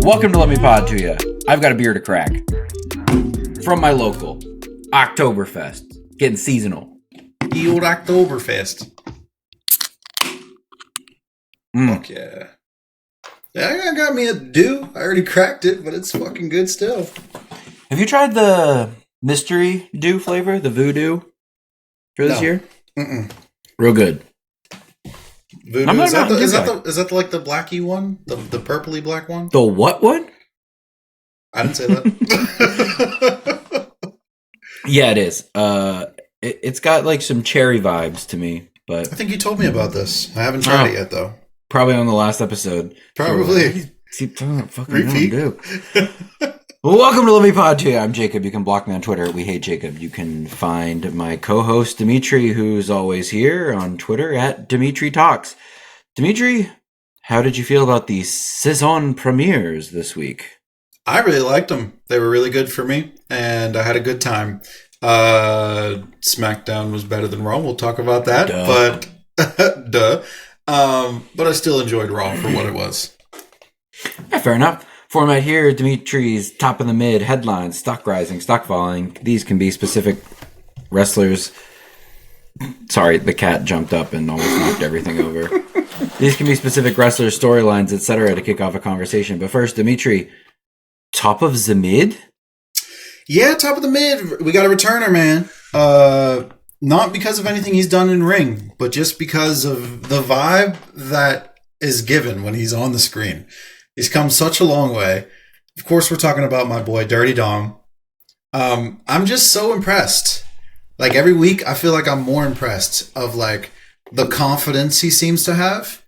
Welcome to Let Me Pod to You. I've got a beer to crack. From my local, Oktoberfest. Getting seasonal. The old Oktoberfest. Fuck yeah. Yeah, I got me a dew. I already cracked it, but it's fucking good still. Have you tried the mystery dew flavor, the voodoo, for this year? Mm-mm. Real good. Voodoo, is that like the blacky one? The purpley black one? The what one? I didn't say that. Yeah, it is. It's got like some cherry vibes to me, but I think you told me about this. I haven't tried it yet, though. Probably on the last episode. Probably. Keep telling fucking repeat. Well, welcome to Let Me Pod to You. I'm Jacob. You can block me on Twitter at We Hate Jacob. You can find my co-host Demetri, who's always here, on Twitter at Demetri Talks. Demetri, how did you feel about the saison premieres this week? I really liked them. They were really good for me, and I had a good time. SmackDown was better than Raw. We'll talk about that. But but I still enjoyed Raw for what it was. Yeah, fair enough. Format here, Demetri's top of the mid, headlines, stock rising, stock falling. These can be specific wrestlers. Sorry, the cat jumped up and almost knocked everything over. These can be specific wrestlers, storylines, etc. to kick off a conversation. But first, Demetri, top of the mid? Yeah, top of the mid. We got a returner, man. Not because of anything he's done in ring, but just because of the vibe that is given when he's on the screen. He's come such a long way. Of course, we're talking about my boy, Dirty Dom. I'm just so impressed. Like, every week, I feel like I'm more impressed of, like, the confidence he seems to have.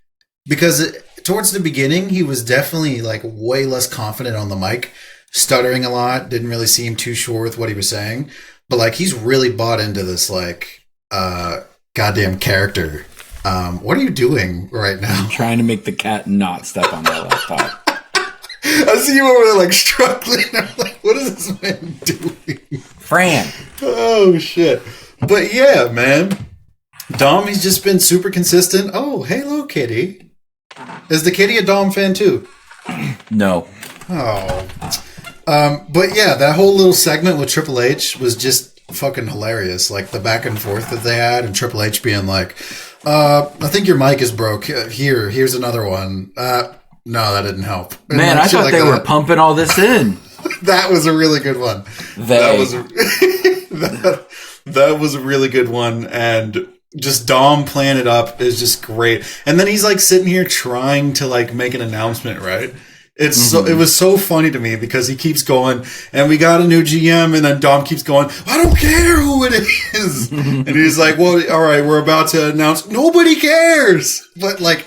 Because towards the beginning, he was definitely, like, way less confident on the mic. Stuttering a lot. Didn't really seem too sure with what he was saying. But, like, he's really bought into this, like, goddamn character. What are you doing right now? I'm trying to make the cat not step on my laptop. I see you over there, like, struggling. I'm like, what is this man doing? Fran. Oh, shit. But, yeah, man. Dom, he's just been super consistent. Oh, hello, kitty. Is the kitty a Dom fan, too? No. Oh. But, yeah, that whole little segment with Triple H was just fucking hilarious. Like, the back and forth that they had, and Triple H being like, I think your mic is broke. Here's another one. No, that didn't help. And man, I thought like they were pumping all this in. That was a really good one. That was a really good one. And just Dom playing it up is just great. And then he's like sitting here trying to like make an announcement, right? It was so funny to me because he keeps going, and we got a new GM, and then Dom keeps going, I don't care who it is. And he's like, well, all right, we're about to announce, nobody cares. But like,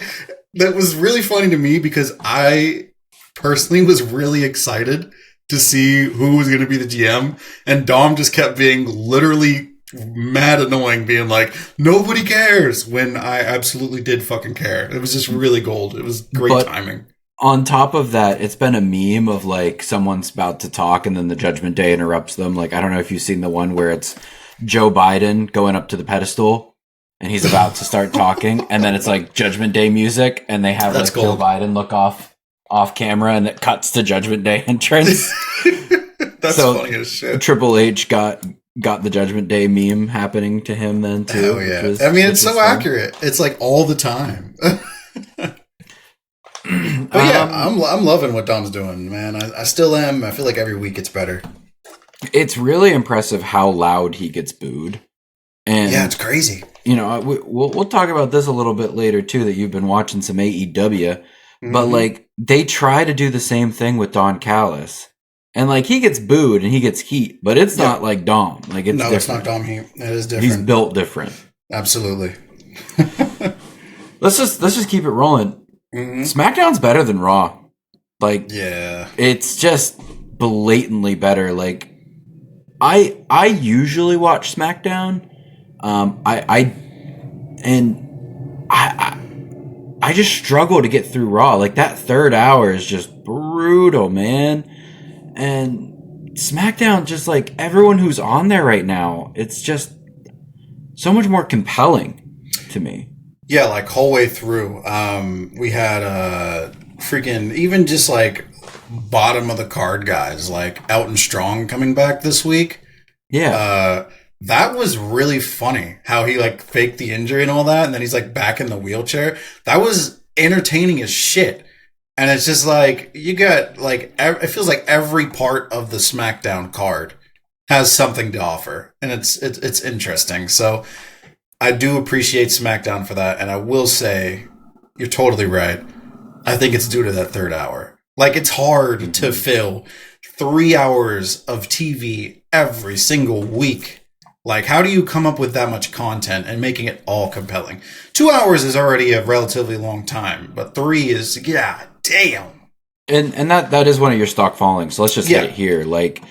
that was really funny to me because I personally was really excited to see who was going to be the GM. And Dom just kept being literally mad annoying, being like, nobody cares, when I absolutely did fucking care. It was just really gold. It was great timing. On top of that, it's been a meme of like someone's about to talk and then the Judgment Day interrupts them. Like, I don't know if you've seen the one where it's Joe Biden going up to the pedestal and he's about to start talking, and then it's like Judgment Day music, and they have like Joe Biden look off camera, and it cuts to Judgment Day entrance. That's funny as shit. Triple H got the Judgment Day meme happening to him then too. Oh yeah, it's so accurate. It's like all the time. But yeah, I'm loving what Dom's doing, man. I still am. I feel like every week it's better. It's really impressive how loud he gets booed. And yeah, it's crazy. You know, we'll talk about this a little bit later too, that you've been watching some AEW. But like, they try to do the same thing with Don Callis. And like, he gets booed and he gets heat, but it's not like Dom. Like, it's different. It's not Dom heat. It is different. He's built different. Absolutely. Let's just keep it rolling. SmackDown's better than Raw. Like, yeah, it's just blatantly better. Like, I usually watch SmackDown. I just struggle to get through Raw. Like, that third hour is just brutal, man. And SmackDown, just like everyone who's on there right now, it's just so much more compelling to me. Yeah, like whole way through. We had freaking even just like bottom of the card guys like Elton Strong coming back this week. Yeah. That was really funny how he like faked the injury and all that, and then he's like back in the wheelchair. That was entertaining as shit. And it's just like you got like it feels like every part of the SmackDown card has something to offer, and it's interesting. So I do appreciate SmackDown for that, and I will say you're totally right. I think it's due to that third hour. Like it's hard to fill 3 hours of TV every single week. Like, how do you come up with that much content and making it all compelling? 2 hours is already a relatively long time, but 3 is, yeah, damn. And that is one of your stock fallings. So let's just hit it here. Like,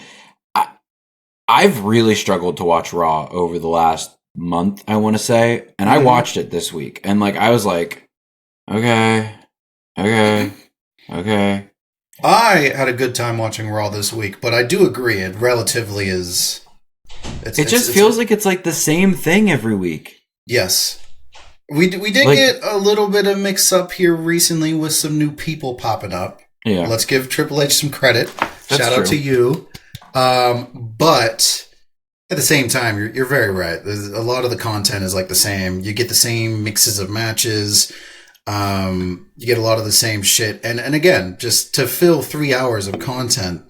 I've really struggled to watch Raw over the last month, I want to say. And I watched it this week. And, like, I was like, okay. I had a good time watching Raw this week, but I do agree it relatively is... It just feels like it's like the same thing every week. Yes. We did like, get a little bit of mix up here recently with some new people popping up. Yeah. Let's give Triple H some credit. Shout out to you. But at the same time, you're very right. There's a lot of the content is like the same. You get the same mixes of matches. You get a lot of the same shit. And again, just to fill 3 hours of content,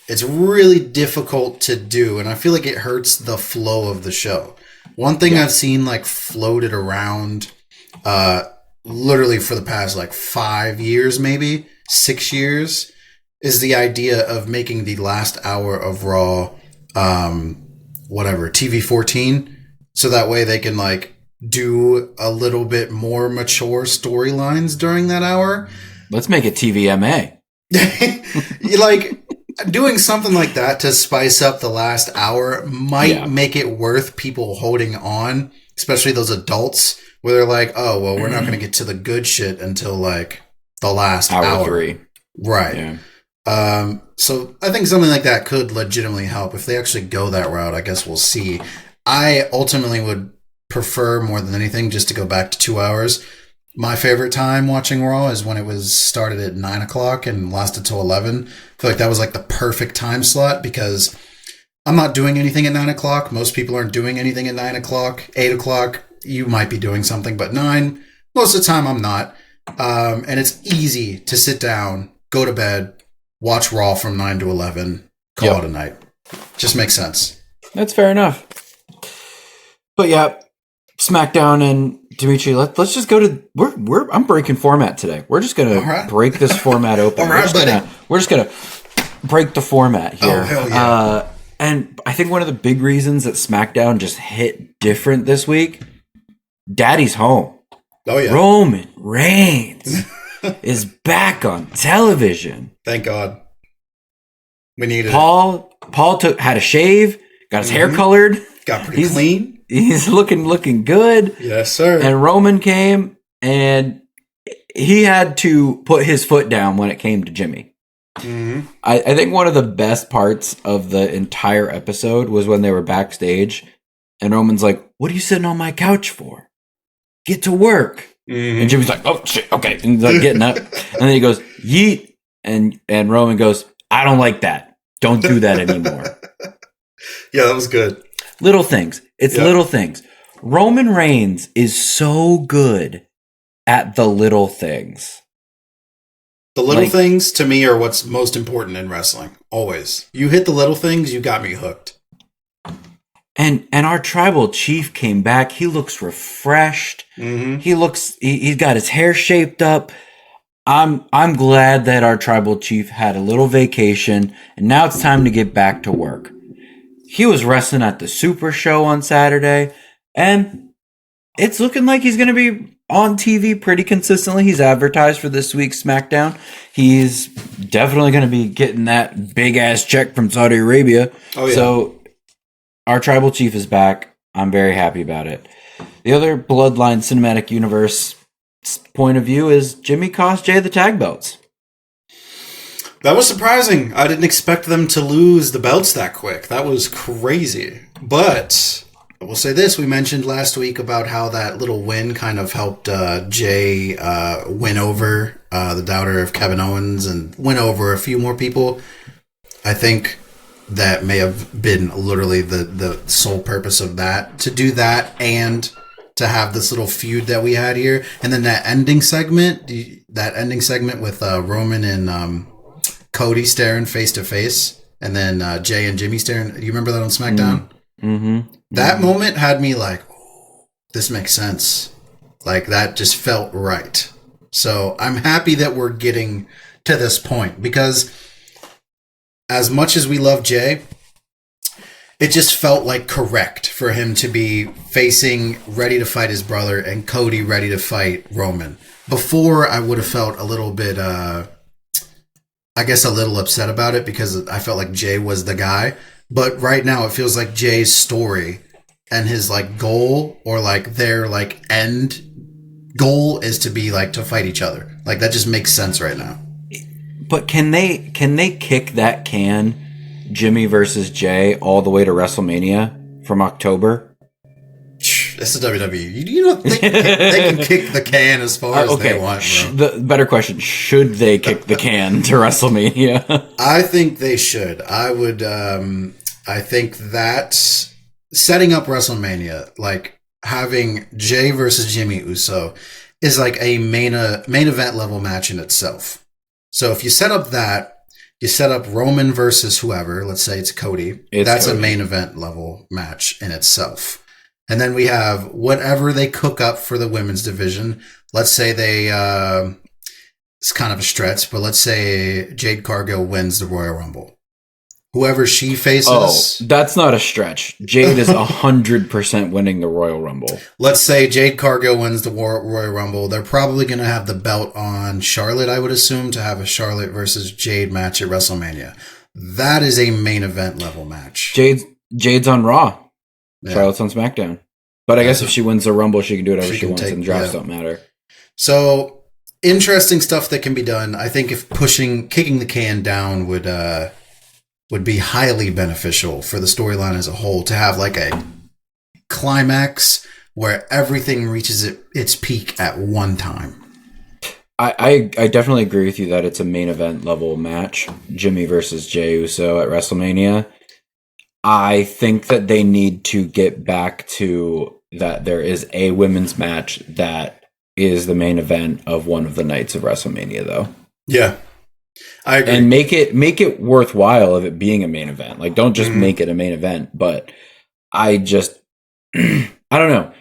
it's really difficult to do, and I feel like it hurts the flow of the show. One thing I've seen like floated around literally for the past like 5 years, maybe 6 years, is the idea of making the last hour of Raw TV 14, so that way they can like do a little bit more mature storylines during that hour. Let's make it TVMA. Like doing something like that to spice up the last hour might make it worth people holding on, especially those adults where they're like, oh, well, we're not going to get to the good shit until like the last hour. 3. Right. Yeah. So I think something like that could legitimately help. If they actually go that route, I guess we'll see. I ultimately would prefer more than anything just to go back to 2 hours. My favorite time watching Raw is when it was started at 9 o'clock and lasted till 11. I feel like that was like the perfect time slot because I'm not doing anything at 9 o'clock. Most people aren't doing anything at 9 o'clock. 8 o'clock, you might be doing something, but 9, most of the time I'm not. And it's easy to sit down, go to bed, watch Raw from 9 to 11, call it a night. Just makes sense. That's fair enough. But yeah, SmackDown and Demetri, let's just go to I'm breaking format today. We're just gonna break this format open. We're just gonna break the format here. Oh, hell yeah. And I think one of the big reasons that SmackDown just hit different this week, Daddy's home. Oh yeah. Roman Reigns is back on television. Thank God. We needed Paul had a shave, got his hair colored. Got pretty clean. He's looking good. Yes, sir. And Roman came, and he had to put his foot down when it came to Jimmy. Mm-hmm. I think one of the best parts of the entire episode was when they were backstage, and Roman's like, "What are you sitting on my couch for? Get to work." Mm-hmm. And Jimmy's like, "Oh, shit, okay." And he's like getting up. And then he goes, "Yeet." And Roman goes, "I don't like that. Don't do that anymore." Yeah, that was good. Little things. It's little things. Roman Reigns is so good at the little things. The little things, to me, are what's most important in wrestling. Always. You hit the little things, you got me hooked. And our tribal chief came back. He looks refreshed. Mm-hmm. He's got his hair shaped up. I'm glad that our tribal chief had a little vacation, and now it's time to get back to work. He was wrestling at the Super Show on Saturday, and it's looking like he's going to be on TV pretty consistently. He's advertised for this week's SmackDown. He's definitely going to be getting that big-ass check from Saudi Arabia. Oh, yeah. So our tribal chief is back. I'm very happy about it. The other Bloodline Cinematic Universe point of view is Jimmy cost Jay the tag belts. That was surprising. I didn't expect them to lose the belts that quick. That was crazy. But will say this. We mentioned last week about how that little win kind of helped Jay win over the doubter of Kevin Owens and win over a few more people. I think that may have been literally the sole purpose of that, to do that and to have this little feud that we had here. And then that ending segment with Roman and Cody staring face to face, and then Jay and Jimmy staring. Do you remember that on SmackDown? Mm-hmm. That moment had me like, oh, this makes sense. Like, that just felt right. So I'm happy that we're getting to this point, because as much as we love Jay, it just felt like correct for him to be facing, ready to fight his brother, and Cody ready to fight Roman. Before, I would have felt a little bit, I guess a little upset about it, because I felt like Jay was the guy. But right now, it feels like Jay's story and his like goal, or like their like end goal, is to be like to fight each other. Like, that just makes sense right now. But can they kick that can, Jimmy versus Jay, all the way to WrestleMania from October? This is WWE. You know, they can kick the can as far as they want, bro. The better question, should they kick the can to WrestleMania? I think they should. I would, I think that setting up WrestleMania, like having Jay versus Jimmy Uso, is like a main event level match in itself. So if you set up that, you set up Roman versus whoever, let's say it's Cody. That's Cody. A main event level match in itself. And then we have whatever they cook up for the women's division. Let's say it's kind of a stretch, but let's say Jade Cargill wins the Royal Rumble. Whoever she faces. Oh, that's not a stretch. Jade is 100% winning the Royal Rumble. Let's say Jade Cargill wins the Royal Rumble. They're probably going to have the belt on Charlotte, I would assume, to have a Charlotte versus Jade match at WrestleMania. That is a main event level match. Jade's on Raw. Yeah. Charlotte's on SmackDown. But I guess if she wins the Rumble, she can do whatever she wants, and drafts don't matter. So, interesting stuff that can be done. I think if kicking the can down would be highly beneficial for the storyline as a whole, to have like a climax where everything reaches its peak at one time. I definitely agree with you that it's a main event level match, Jimmy versus Jey Uso at WrestleMania. I think that they need to get back to that there is a women's match that is the main event of one of the nights of WrestleMania, though. Yeah. I agree. And make it worthwhile of it being a main event. Like, don't just make it a main event. But I just, I don't know.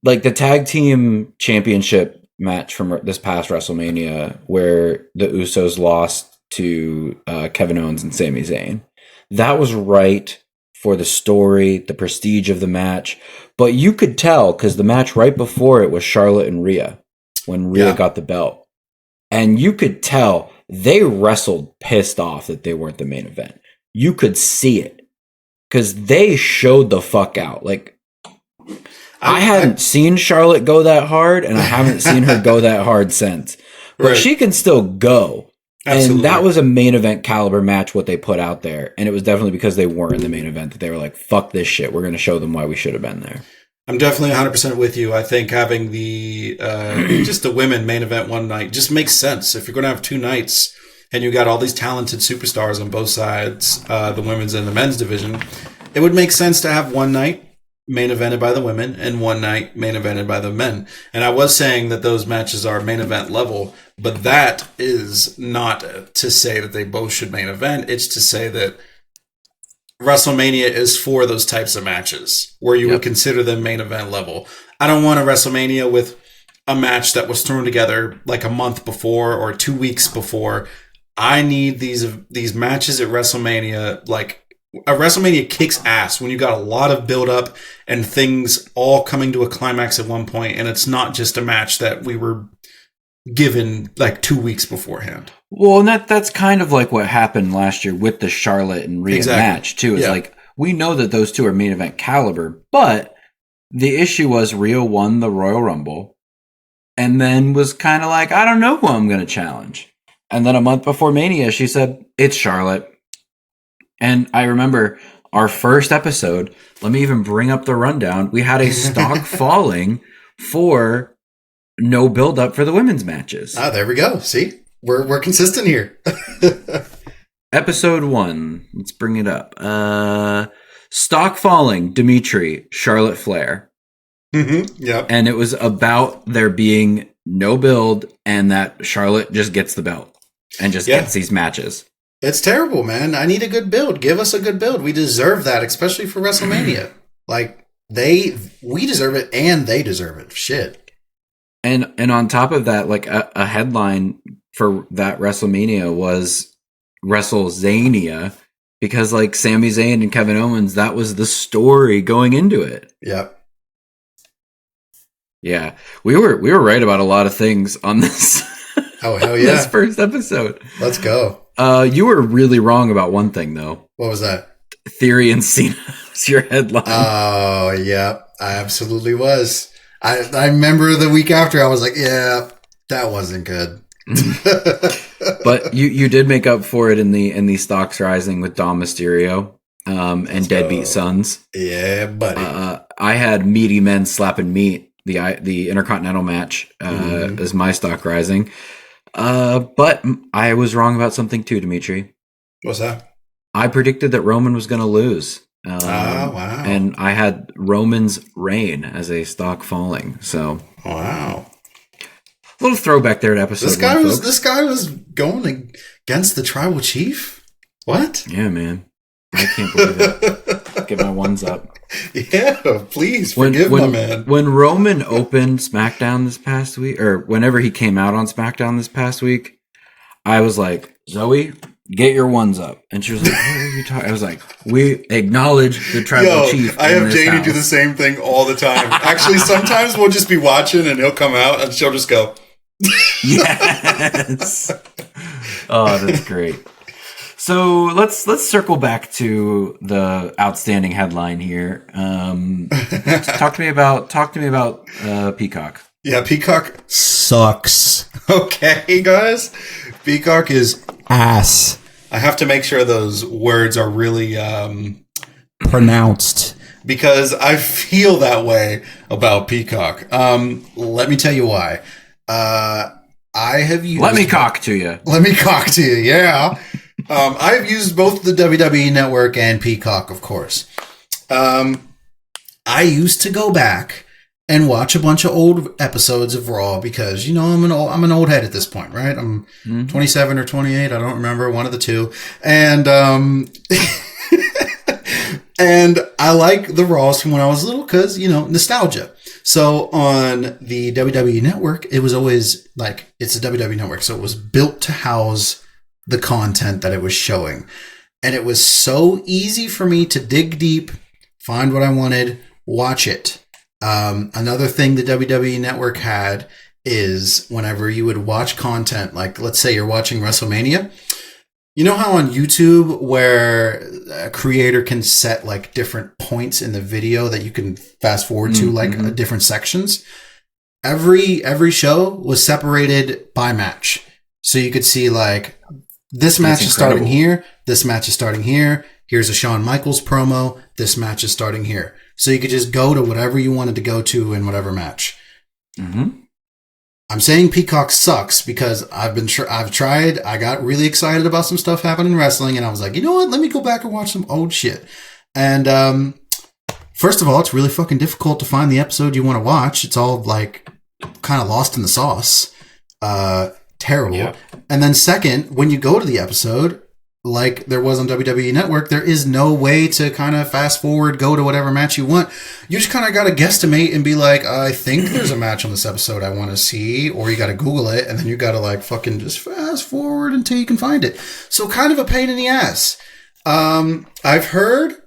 Like the tag team championship match from this past WrestleMania, where the Usos lost to Kevin Owens and Sami Zayn. That was right for the story, the prestige of the match. But you could tell, because the match right before it was Charlotte and Rhea, when Rhea got the belt. And you could tell they wrestled pissed off that they weren't the main event. You could see it, because they showed the fuck out. Like, I hadn't seen Charlotte go that hard, and I haven't seen her go that hard since. But she can still go. Absolutely. And that was a main event caliber match, what they put out there. And it was definitely because they weren't in the main event that they were like, fuck this shit. We're going to show them why we should have been there. I'm definitely 100% with you. I think having the just the women main event one night just makes sense. If you're going to have two nights and you got all these talented superstars on both sides, the women's and the men's division, it would make sense to have one night main evented by the women and one night main evented by the men. And I was saying that those matches are main event level, but that is not to say that they both should main event. It's to say that WrestleMania is for those types of matches where you would consider them main event level. I don't want a WrestleMania with a match that was thrown together like a month before or 2 weeks before. I need these matches at WrestleMania. Like, a WrestleMania kicks ass when you got a lot of build up and things all coming to a climax at one point, and it's not just a match that we were given like 2 weeks beforehand. Well, and that's kind of like what happened last year with the Charlotte and Rhea match too. It's like, we know that those two are main event caliber, but the issue was Rhea won the Royal Rumble and then was kind of like, I don't know who I'm going to challenge. And then a month before Mania, she said, it's Charlotte. And I remember our first episode, let me even bring up the rundown. We had a stock falling for no build up for the women's matches. There we go. See, we're consistent here. Episode 1. Let's bring it up. Stock falling, Demetri, Charlotte Flair. Mm-hmm. Yep. And it was about there being no build and that Charlotte just gets the belt and just gets these matches. It's terrible, man. I need a good build. Give us a good build. We deserve that, especially for WrestleMania. Like, we deserve it and they deserve it. Shit. And on top of that, like a headline for that WrestleMania was WrestleZania, because like Sami Zayn and Kevin Owens, that was the story going into it. Yep. Yeah, we were right about a lot of things on this. Oh hell yeah! This first episode. Let's go. You were really wrong about one thing though. What was that? Theory and Cena was your headline. Oh yeah, I absolutely was. I remember the week after I was like, yeah, that wasn't good. But you did make up for it in the stocks rising with Dom Mysterio and Deadbeat Sons. Yeah, buddy. I had meaty men slapping meat. The Intercontinental match is my stock rising. But I was wrong about something too, Demetri. What's that? I predicted that Roman was going to lose. Wow. And I had Roman's reign as a stock falling. So wow. A little throwback there to episode This guy was going against the tribal chief? What? Yeah, man. I can't believe it. Get my ones up. Yeah, please forgive my man. When Roman opened SmackDown this past week, or whenever he came out on SmackDown this past week, I was like, Zoe, get your ones up. And she was like, what are you talking? I was like, we acknowledge the tribal chief. I have Janie do the same thing all the time. Actually, sometimes we'll just be watching and he'll come out and she'll just go. Yes. Oh, that's great. So let's circle back to the outstanding headline here. Talk to me about Peacock. Yeah, Peacock sucks. Okay, guys, Peacock is ass. I have to make sure those words are really pronounced because I feel that way about Peacock. Let me tell you why. I have used. Let me cock to you. Let me cock to you. Yeah. I've used both the WWE Network and Peacock, of course. I used to go back and watch a bunch of old episodes of Raw because, you know, I'm an old head at this point, right? I'm 27 or 28. I don't remember, one of the two. And, and I like the Raws from when I was little because, you know, nostalgia. So on the WWE Network, it was always like, it's a WWE Network. So it was built to house the content that it was showing. And it was so easy for me to dig deep, find what I wanted, watch it. Another thing the WWE Network had is whenever you would watch content, like let's say you're watching WrestleMania, you know how on YouTube where a creator can set like different points in the video that you can fast forward to like different sections? Every show was separated by match. So you could see like this match is starting here. This match is starting here. Here's a Shawn Michaels promo. This match is starting here. So you could just go to whatever you wanted to go to in whatever match. Mm-hmm. I'm saying Peacock sucks because I've tried. I got really excited about some stuff happening in wrestling, and I was like, you know what? Let me go back and watch some old shit. And first of all, it's really fucking difficult to find the episode you want to watch. It's all like kind of lost in the sauce. Terrible. Yeah. And then second, when you go to the episode, like there was on WWE Network, there is no way to kind of fast forward, go to whatever match you want. You just kind of got to guesstimate and be like, I think there's a match on this episode I want to see, or you got to Google it, and then you got to like fucking just fast forward until you can find it. So kind of a pain in the ass. I've heard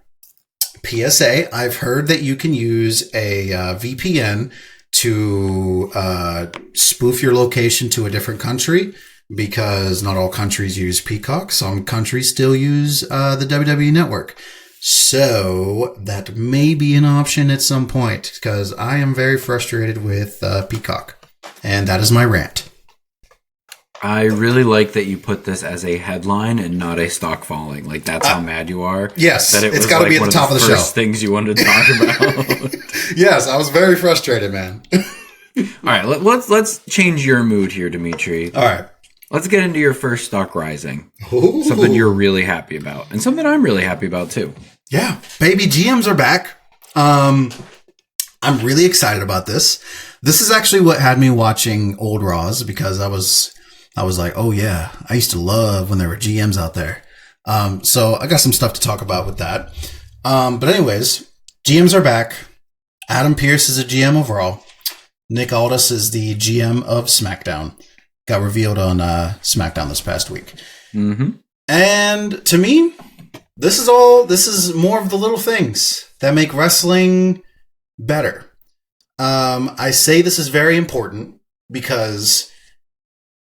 that you can use a VPN to spoof your location to a different country because not all countries use Peacock. Some countries still use the WWE Network. So that may be an option at some point because I am very frustrated with Peacock. And that is my rant. I really like that you put this as a headline and not a stock falling. Like, that's how mad you are. Yes, that it's got to be at the top of the show. First things you wanted to talk about. Yes, I was very frustrated, man. All right, let's change your mood here, Demetri. All right. Let's get into your first stock rising. Ooh. Something you're really happy about, and something I'm really happy about too. Yeah, baby, GMs are back. I'm really excited about this. This is actually what had me watching old Raws, because I was like, oh yeah, I used to love when there were GMs out there. So I got some stuff to talk about with that. But anyways, GMs are back. Adam Pearce is a GM of Raw. Nick Aldis is the GM of SmackDown. Got revealed on SmackDown this past week. Mm-hmm. And to me, this is more of the little things that make wrestling better. I say this is very important because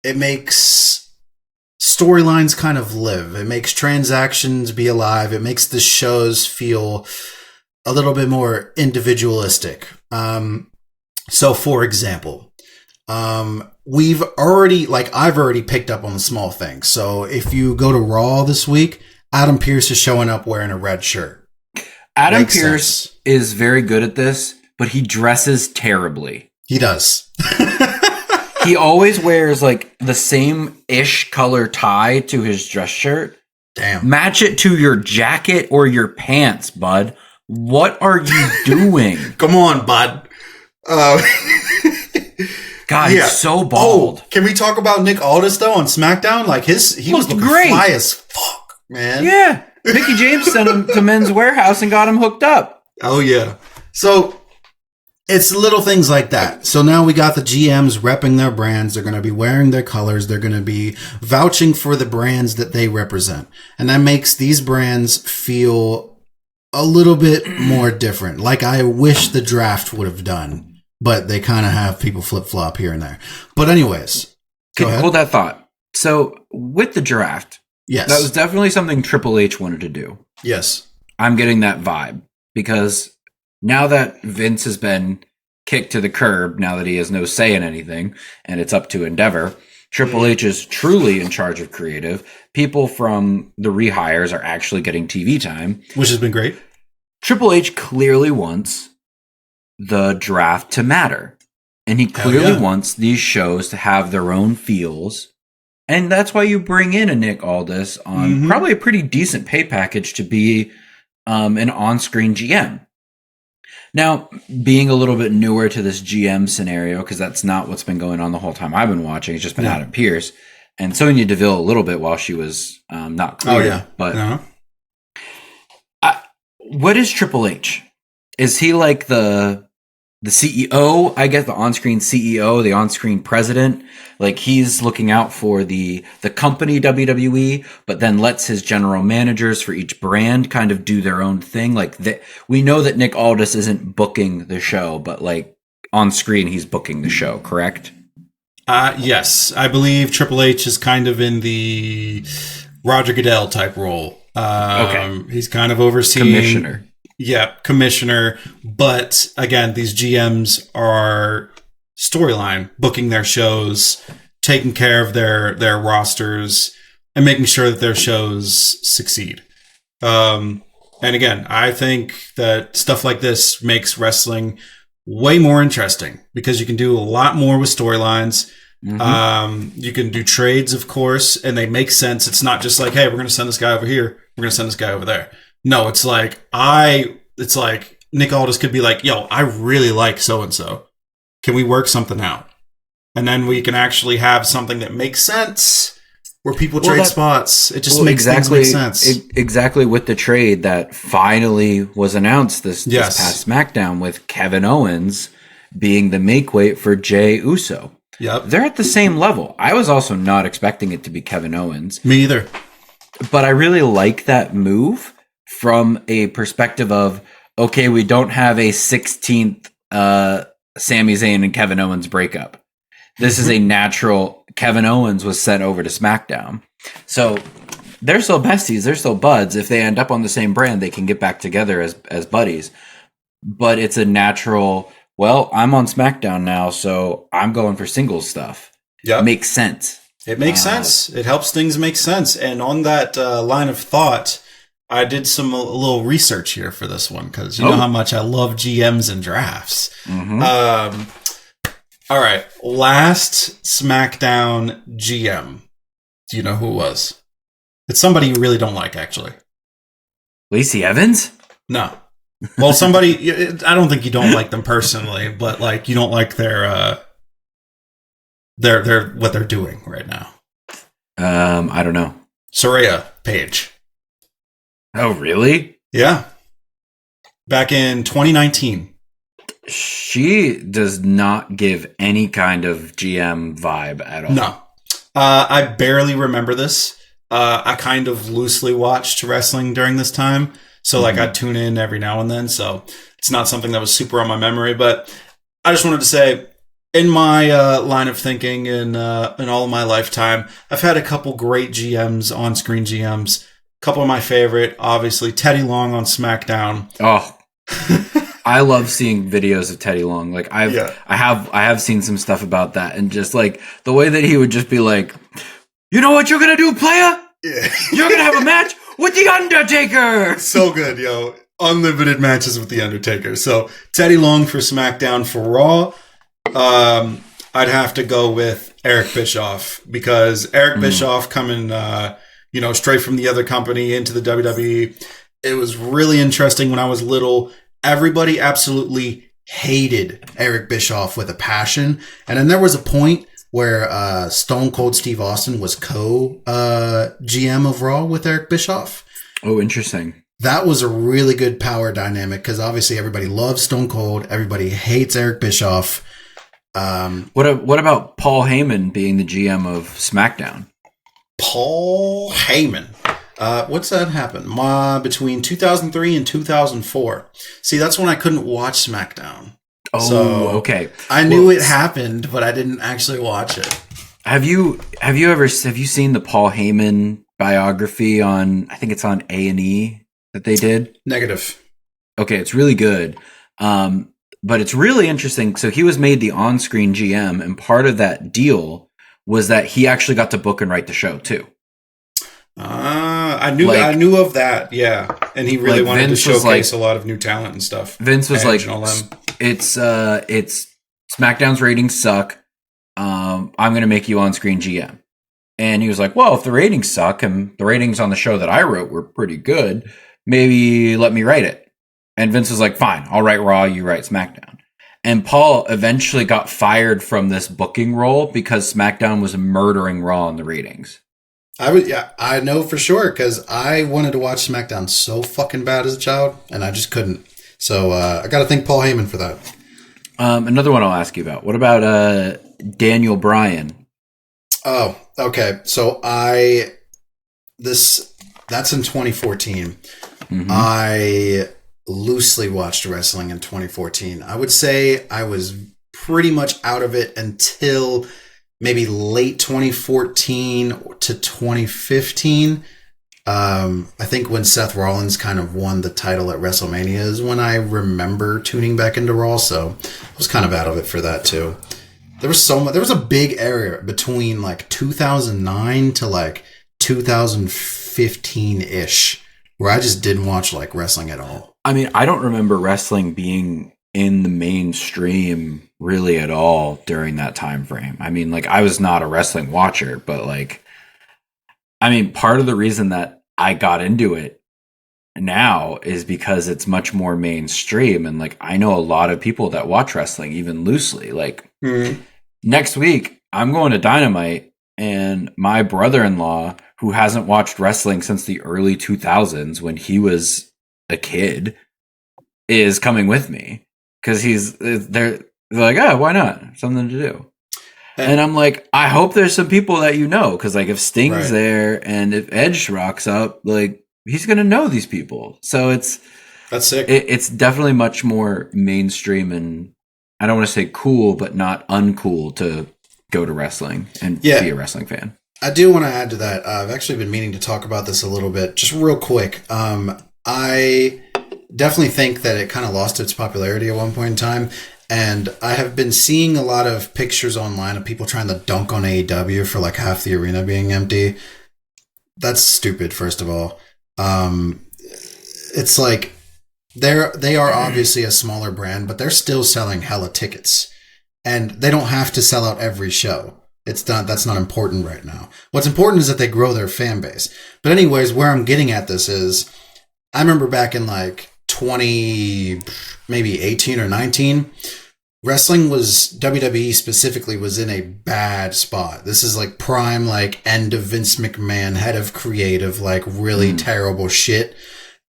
it makes storylines kind of live. It makes transactions be alive. It makes the shows feel a little bit more individualistic. So for example, I've already picked up on the small things. So if you go to Raw this week, Adam Pearce is showing up wearing a red shirt. Adam Pearce is very good at this, but he dresses terribly. He does. He always wears like the same-ish color tie to his dress shirt. Damn. Match it to your jacket or your pants, bud. What are you doing? Come on, bud. God, he's so bald. Oh, can we talk about Nick Aldis though on SmackDown? Like he was looking great. fly as fuck, man. Yeah. Mickey James sent him to Men's Warehouse and got him hooked up. Oh yeah. So it's little things like that. So now we got the GMs repping their brands. They're going to be wearing their colors. They're going to be vouching for the brands that they represent. And that makes these brands feel a little bit more different. Like I wish the draft would have done. But they kind of have people flip-flop here and there. But anyways, go ahead. Hold that thought. So with the draft, yes, that was definitely something Triple H wanted to do. Yes. I'm getting that vibe because now that Vince has been kicked to the curb, now that he has no say in anything, and it's up to Endeavor, Triple H is truly in charge of creative. People from the rehires are actually getting TV time. Which has been great. Triple H clearly wants the draft to matter. And he clearly wants these shows to have their own feels. And that's why you bring in a Nick Aldis on probably a pretty decent pay package to be an on-screen GM. Now, being a little bit newer to this GM scenario, because that's not what's been going on the whole time I've been watching. It's just been Adam Pearce and Sonya Deville a little bit while she was not clear. Oh, yeah. But what is Triple H? Is he like the CEO, I guess, the on-screen CEO, the on-screen president? Like he's looking out for the company WWE, but then lets his general managers for each brand kind of do their own thing. Like we know that Nick Aldis isn't booking the show, but like on screen he's booking the show, correct? Yes, I believe Triple H is kind of in the Roger Goodell type role. Okay, he's kind of overseeing commissioner. Yeah, commissioner. But again, these GMs are storyline, booking their shows, taking care of their rosters, and making sure that their shows succeed. And again, I think that stuff like this makes wrestling way more interesting because you can do a lot more with storylines. You can do trades, of course, and they make sense. It's not just like, hey, we're going to send this guy over here. We're going to send this guy over there. No, it's like Nick Aldis could be like, yo, I really like so-and-so. Can we work something out? And then we can actually have something that makes sense where people trade spots. It just makes things make sense. Exactly with the trade that finally was announced this past SmackDown with Kevin Owens being the make weight for Jey Uso. Yep. They're at the same level. I was also not expecting it to be Kevin Owens. Me either. But I really like that move from a perspective of, okay, we don't have a 16th Sami Zayn and Kevin Owens breakup. This is a natural. Kevin Owens was sent over to SmackDown. So they're still besties. They're still buds. If they end up on the same brand, they can get back together as buddies. But it's a natural, well, I'm on SmackDown now, so I'm going for singles stuff. Yeah, makes sense. It makes sense. It helps things make sense. And on that line of thought, I did a little research here for this one because you know how much I love GMs and drafts. Mm-hmm. All right. Last SmackDown GM. Do you know who it was? It's somebody you really don't like, actually. Lacey Evans? No. Well, somebody, I don't think you don't like them personally, but like you don't like their what they're doing right now. I don't know. Soraya Page. Oh, really? Yeah. Back in 2019. She does not give any kind of GM vibe at all. No. I barely remember this. I kind of loosely watched wrestling during this time. So like I'd tune in every now and then. So it's not something that was super on my memory, but I just wanted to say in my line of thinking in all of my lifetime, I've had a couple great GMs, on-screen GMs. A couple of my favorite, obviously Teddy Long on SmackDown. Oh, I love seeing videos of Teddy Long. Like I have seen some stuff about that, and just like the way that he would just be like, you know what you're gonna do, player? Yeah. You're gonna have a match with the Undertaker. So good, yo. Unlimited matches with the Undertaker. So Teddy Long for SmackDown. For Raw, I'd have to go with Eric Bischoff because Eric Bischoff coming, straight from the other company into the WWE. It was really interesting when I was little. Everybody absolutely hated Eric Bischoff with a passion. And then there was a point where Stone Cold Steve Austin was co-GM of Raw with Eric Bischoff. Oh, interesting. That was a really good power dynamic because obviously everybody loves Stone Cold. Everybody hates Eric Bischoff. What about Paul Heyman being the GM of SmackDown? Paul Heyman. What's that happen? Between 2003 and 2004. See, that's when I couldn't watch SmackDown. Oh, so okay. I knew it happened, but I didn't actually watch it. Have you seen the Paul Heyman biography on? I think it's on A&E that they did. Negative. Okay, it's really good. But it's really interesting. So he was made the on-screen GM, and part of that deal was that he actually got to book and write the show too. I knew of that, yeah. And he really wanted to showcase a lot of new talent and stuff. Vince was like, it's SmackDown's ratings suck. I'm going to make you on-screen GM. And he was like, well, if the ratings suck and the ratings on the show that I wrote were pretty good, maybe let me write it. And Vince was like, fine, I'll write Raw, you write SmackDown. And Paul eventually got fired from this booking role because SmackDown was murdering Raw in the ratings. I know for sure because I wanted to watch SmackDown so fucking bad as a child, and I just couldn't. So I got to thank Paul Heyman for that. Another one I'll ask you about. What about Daniel Bryan? Oh, okay. So that's in 2014. Mm-hmm. I loosely watched wrestling in 2014. I would say I was pretty much out of it until maybe late 2014 to 2015. I think when Seth Rollins kind of won the title at WrestleMania is when I remember tuning back into Raw. So I was kind of out of it for that too. There was a big area between like 2009 to like 2015-ish where I just didn't watch like wrestling at all. I mean, I don't remember wrestling being in the mainstream really at all during that time frame. I mean, like I was not a wrestling watcher, but like, I mean, part of the reason that I got into it now is because it's much more mainstream. And like, I know a lot of people that watch wrestling even loosely. Like next week, I'm going to Dynamite, and my brother-in-law, who hasn't watched wrestling since the early 2000s when he was a kid, is coming with me because they're like, oh, why not? Something to do. And I'm like, I hope there's some people that you know, because like if Sting's there and if Edge rocks up, like he's gonna know these people. So that's sick. It's definitely much more mainstream, and I don't want to say cool, but not uncool to go to wrestling and be a wrestling fan. I do want to add to that. I've actually been meaning to talk about this a little bit, just real quick. I definitely think that it kind of lost its popularity at one point in time. And I have been seeing a lot of pictures online of people trying to dunk on AEW for like half the arena being empty. That's stupid, first of all. It's like they are obviously a smaller brand, but they're still selling hella tickets. And they don't have to sell out every show. That's not important right now. What's important is that they grow their fan base. But anyways, where I'm getting at this is, I remember back in like maybe 18 or 19, WWE specifically was in a bad spot. This is like prime, like end of Vince McMahon, head of creative, like really terrible shit.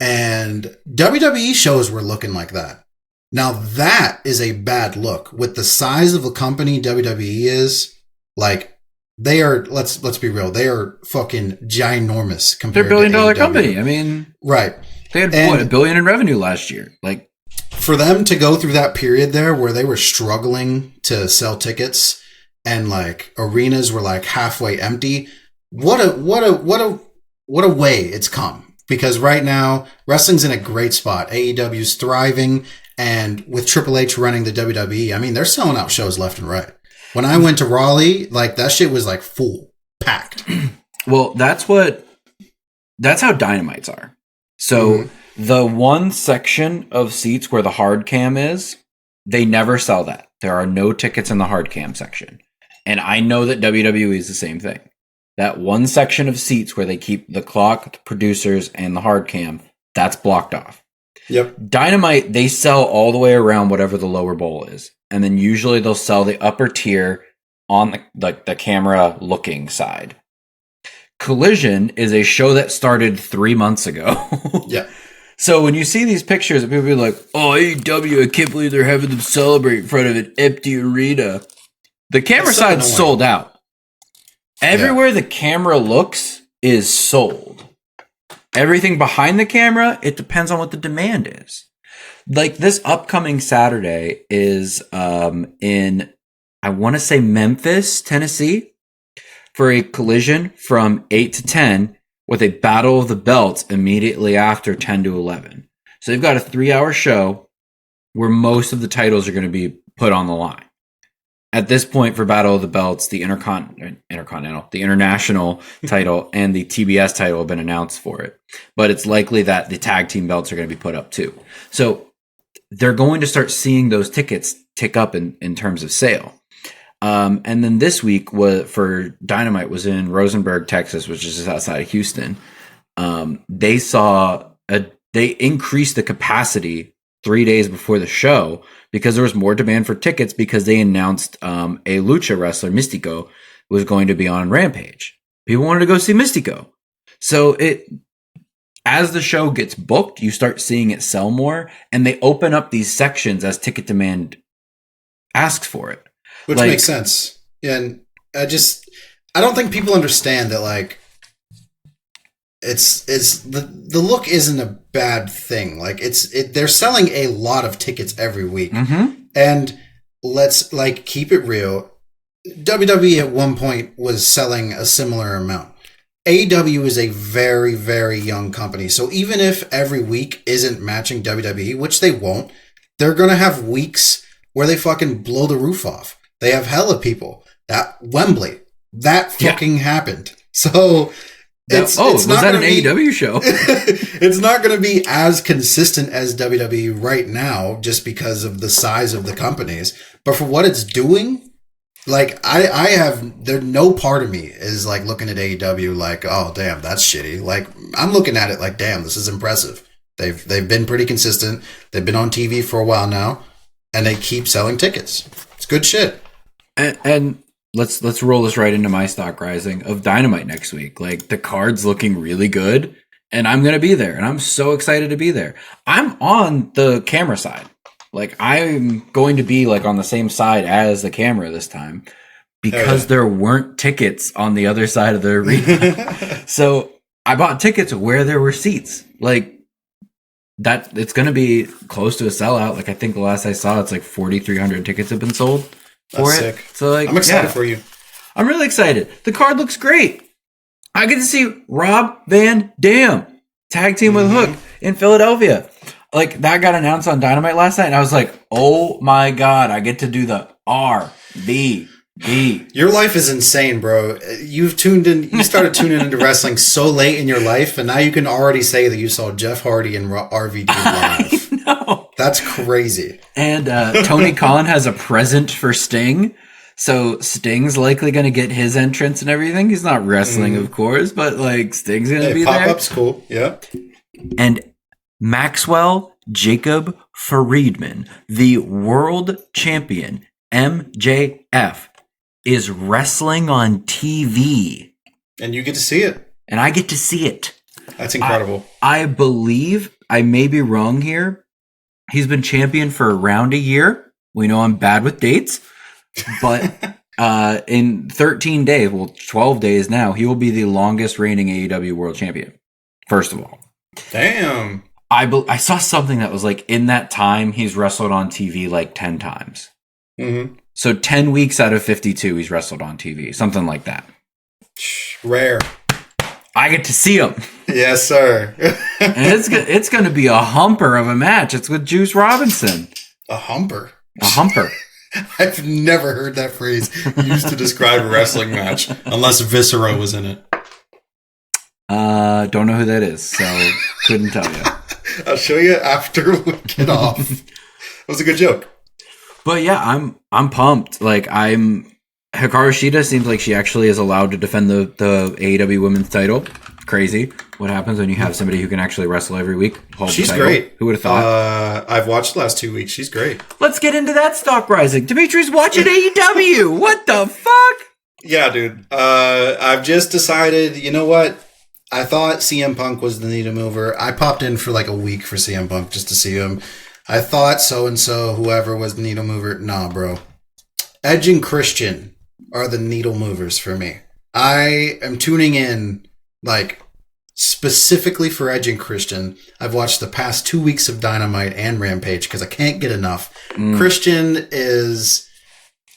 And WWE shows were looking like that. Now that is a bad look. With the size of the company WWE is, like, they are, let's be real, they are fucking ginormous compared to they're a $1 billion AEW. company. I mean, right. They had $1 billion in revenue last year. Like, for them to go through that period there where they were struggling to sell tickets and like arenas were like halfway empty, what a way it's come. Because right now wrestling's in a great spot. AEW's thriving, and with Triple H running the WWE, I mean, they're selling out shows left and right. When I went to Raleigh, like that shit was like full, packed. Well, that's how Dynamites are. So the one section of seats where the hard cam is, they never sell that. There are no tickets in the hard cam section. And I know that WWE is the same thing. That one section of seats where they keep the clock, the producers, and the hard cam, that's blocked off. Yep. Dynamite, they sell all the way around whatever the lower bowl is. And then usually they'll sell the upper tier on the camera looking side. Collision is a show that started 3 months ago. Yeah. So when you see these pictures, people be like, "Oh, AEW, I can't believe they're having them celebrate in front of an empty arena." The camera side's sold out. Everywhere the camera looks is sold. Everything behind the camera, it depends on what the demand is. Like this upcoming Saturday is in, I want to say Memphis, Tennessee, for a Collision from 8 to 10 with a Battle of the Belts immediately after 10 to 11. So they've got a 3-hour show where most of the titles are going to be put on the line. At this point for Battle of the Belts, the Intercontinental, the International title and the TBS title have been announced for it. But it's likely that the tag team belts are going to be put up too. So they're going to start seeing those tickets tick up in terms of sale. And then this week for Dynamite was in Rosenberg, Texas, which is just outside of Houston. They increased the capacity 3 days before the show because there was more demand for tickets because they announced a lucha wrestler, Mystico, was going to be on Rampage. People wanted to go see Mystico. So as the show gets booked, you start seeing it sell more, and they open up these sections as ticket demand asks for it. Which makes sense. Yeah, and I don't think people understand that, like, it's the look isn't a bad thing. Like they're selling a lot of tickets every week. And let's like keep it real. WWE at one point was selling a similar amount. AEW is a very, very young company. So even if every week isn't matching WWE, which they won't, they're going to have weeks where they fucking blow the roof off. They have hella people. That Wembley, that fucking happened. So it's was not that an be, AEW show? It's not going to be as consistent as WWE right now, just because of the size of the companies. But for what it's doing, like no part of me is like looking at AEW like, oh damn, that's shitty. Like I'm looking at it like, damn, this is impressive. They've been pretty consistent. They've been on TV for a while now, and they keep selling tickets. It's good shit. And let's roll this right into my stock rising of Dynamite next week. Like the card's looking really good, and I'm gonna be there, and I'm so excited to be there. I'm on the camera side. Like I'm going to be like on the same side as the camera this time because there weren't tickets on the other side of the arena. So I bought tickets where there were seats. Like that, it's going to be close to a sellout. Like I think the last I saw, it's like 4,300 tickets have been sold for That's it. Sick. So like, I'm excited for you. I'm really excited. The card looks great. I get to see Rob Van Dam tag team with Hook in Philadelphia. like that got announced on Dynamite last night, and I was like, oh my god, I get to do the RVD. Your life is insane, bro. You started tuning into wrestling so late in your life, and now you can already say that you saw Jeff Hardy and RVD live. No, that's crazy. And Tony Khan has a present for Sting. So Sting's likely going to get his entrance and everything. He's not wrestling, of course, but like Sting's going to be there. Pop-up's cool, yeah. And Maxwell Jacob Friedman, the world champion, MJF, is wrestling on TV. And you get to see it. And I get to see it. That's incredible. I believe, I may be wrong here, he's been champion for around a year. We know I'm bad with dates. But in 13 days, well, 12 days now, he will be the longest reigning AEW world champion. First of all. Damn. I saw something that was like, in that time, he's wrestled on TV like 10 times. Mm-hmm. So 10 weeks out of 52, he's wrestled on TV. Something like that. Rare. I get to see him. Yes, sir. And it's going to be a humper of a match. It's with Juice Robinson. A humper? A humper. I've never heard that phrase used to describe a wrestling match, unless Viscera was in it. Don't know who that is, so couldn't tell you. I'll show you after we get off. It was a good joke. But yeah, I'm pumped. Like Hikaru Shida seems like she actually is allowed to defend the AEW women's title. Crazy. What happens when you have somebody who can actually wrestle every week? She's great. Who would have thought? I've watched the last 2 weeks. She's great. Let's get into that stock rising. Demetri's watching AEW. What the fuck? Yeah, dude. I've just decided, you know what? I thought CM Punk was the needle mover. I popped in for like a week for CM Punk just to see him. I thought so-and-so, whoever was the needle mover. Nah, bro. Edge and Christian are the needle movers for me. I am tuning in, like, specifically for Edge and Christian. I've watched the past 2 weeks of Dynamite and Rampage because I can't get enough. Christian is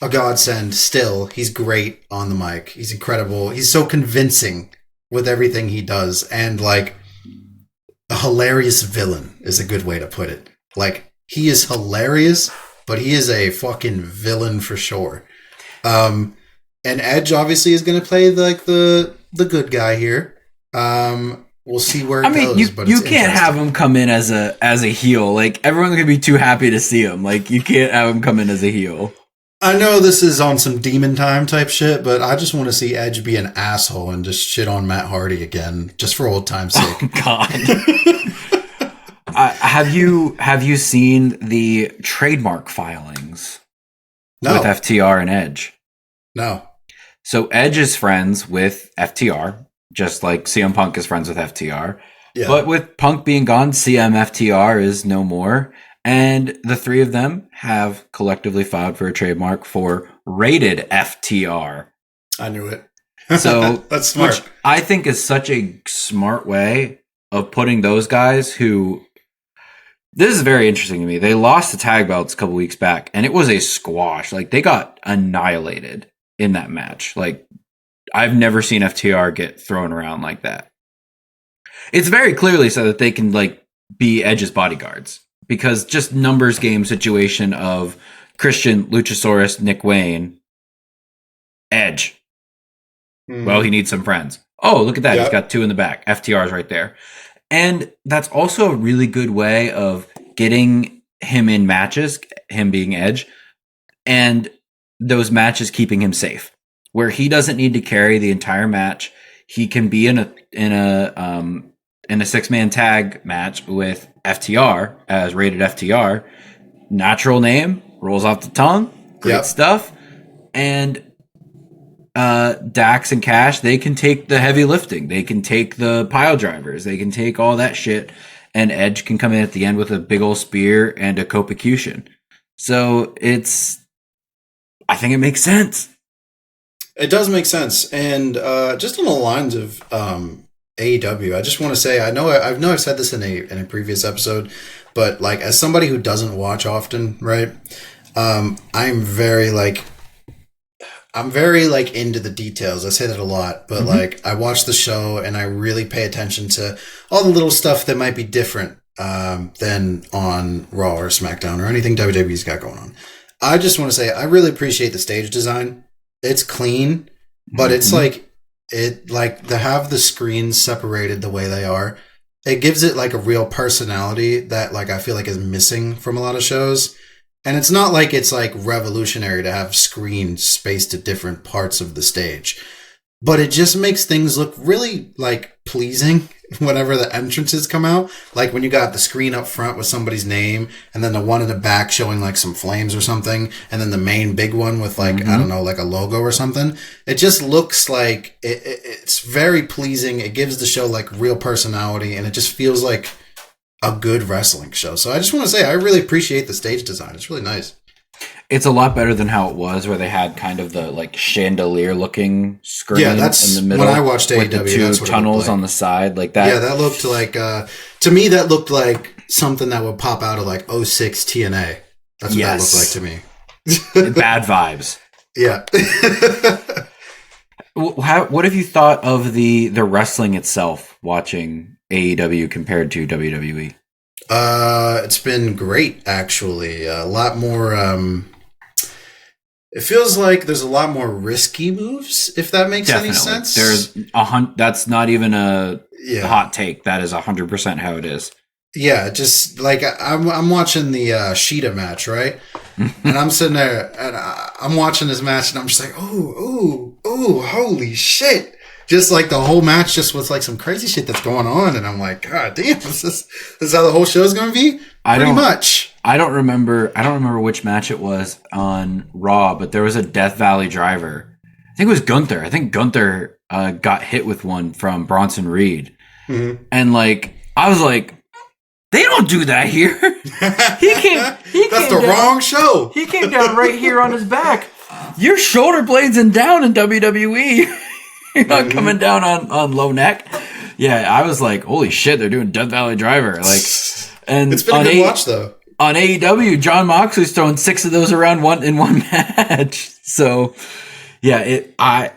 a godsend still. He's great on the mic. He's incredible. He's so convincing with everything he does. And, like, a hilarious villain is a good way to put it. Like, he is hilarious, but he is a fucking villain for sure. And Edge obviously is going to play like the good guy here. We'll see where it goes. But you can't have him come in as a heel. Like, everyone's gonna be too happy to see him. Like, you can't have him come in as a heel. I know this is on some demon time type shit, but I just want to see Edge be an asshole and just shit on Matt Hardy again, just for old time's sake. Oh, God. Have you seen the trademark filings with FTR and Edge? No. So Edge is friends with FTR, just like CM Punk is friends with FTR. Yeah. But with Punk being gone, CM is no more. And the three of them have collectively filed for a trademark for rated FTR. I knew it. So that's smart. Which I think is such a smart way of putting those guys who... This is very interesting to me. They lost the tag belts a couple weeks back, and it was a squash. Like, they got annihilated in that match. Like, I've never seen FTR get thrown around like that. It's very clearly so that they can, like, be Edge's bodyguards. Because just numbers game situation of Christian, Luchasaurus, Nick Wayne, Edge. Well, he needs some friends. Oh, look at that. Yep. He's got two in the back. FTR's right there. And that's also a really good way of getting him in matches, him being Edge, and those matches keeping him safe, where he doesn't need to carry the entire match. He can be in a 6-man tag match with FTR as rated FTR. Natural name, rolls off the tongue, great stuff. And Dax and Cash, they can take the heavy lifting. They can take the pile drivers. They can take all that shit. And Edge can come in at the end with a big old spear and a Kopacution. So I think it makes sense. It does make sense. And just on the lines of AEW, I just want to say, I know I've said this in a previous episode, but like, as somebody who doesn't watch often, right? I'm very into the details. I say that a lot, but like, I watch the show and I really pay attention to all the little stuff that might be different than on Raw or SmackDown or anything WWE's got going on. I just want to say I really appreciate the stage design. It's clean, but it's like to have the screens separated the way they are. It gives it like a real personality that like I feel like is missing from a lot of shows. And it's not like it's like revolutionary to have screens spaced at different parts of the stage. But it just makes things look really like pleasing whenever the entrances come out. Like when you got the screen up front with somebody's name and then the one in the back showing like some flames or something. And then the main big one with like, I don't know, like a logo or something. It just looks like it's very pleasing. It gives the show like real personality and it just feels like a good wrestling show. So I just want to say I really appreciate the stage design. It's really nice. It's a lot better than how it was, where they had kind of the like chandelier-looking screen that's in the middle. When I watched AEW, with the two that's what tunnels it on the side, like that. Yeah, that looked like to me that looked like something that would pop out of like '06 TNA. That's what that looked like to me. Bad vibes. Yeah. What have you thought of the wrestling itself? Watching AEW compared to WWE? It's been great actually. A lot more. It feels like there's a lot more risky moves, if that makes any sense. There's that's not even a hot take. That is 100% how it is. Yeah, just like I'm watching the Sheeta match, right? And I'm sitting there and I'm watching this match and I'm just like, oh, holy shit. Just like the whole match just with like some crazy shit that's going on. And I'm like, God damn, this is how the whole show is going to be? Pretty much. I don't remember which match it was on Raw, but there was a Death Valley driver. I think it was Gunther. I think Gunther got hit with one from Bronson Reed. Mm-hmm. And like, I was like, they don't do that here. That's the wrong show. He came down right here on his back. Your shoulder blades and down in WWE. You're not coming down on low neck. Yeah, I was like, holy shit, they're doing Death Valley Driver. Like, and it's been a good watch though. On AEW, John Moxley's throwing 6 of those around in one match. So yeah, I